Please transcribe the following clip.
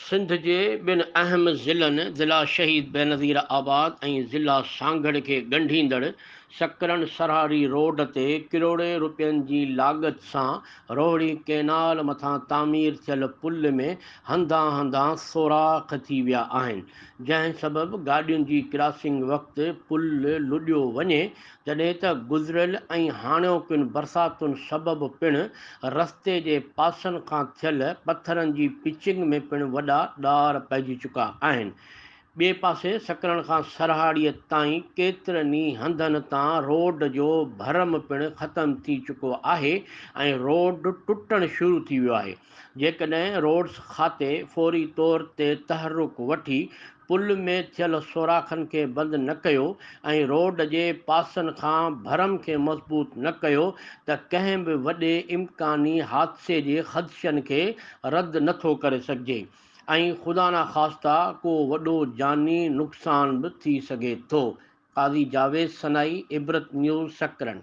सिंध जे ॿिनि अहम ज़िलनि ज़िला शहीद बेनज़ीर आबाद ऐं ज़िला सांगड़ खे ॻंढींदड़ सकरन सरहारी रोड ते किरोड़े रुपयनि जी लाॻत सां रोहिड़ी कैनाल मथां तामीर थियल पुल में हंधा हंधा सोराख़ थी विया आहिनि, जंहिं सबबि गाॾियुनि जी क्रॉसिंग वक़्तु पुल लुॾियो वञे, जॾहिं त गुज़िरियल ऐं हाणोकियुनि बरसातुनि सबबि पिणु रस्ते जे पासनि खां थियल पथरनि जी पिचिंग में पिणु वॾा ॾार पइजी चुका आहिनि। ॿिए पासे सकरण खां सरहाड़ीअ ताईं केतिरनि ई हंधनि तां रोड जो भरम पिणु ख़तमु थी चुको आहे ऐं रोड टुटणु शुरू थी वियो आहे। जेकॾहिं रोड्स खाते फौरी तौर ते तहरुक वठी पुल में थियल सोराखनि खे बंदि न कयो ऐं रोड जे पासनि खां भरम खे मज़बूत न कयो त कंहिं बि वॾे इम्कानी हादसे जे ख़दशनि खे रद्द नथो करे सघिजे ऐं ख़ुदा न ख़ास्ता को वॾो जानी नुक़सान बि थी सघे थो। क़ाज़ी जावेद सनाई, इबरत न्यूज़, सकरन।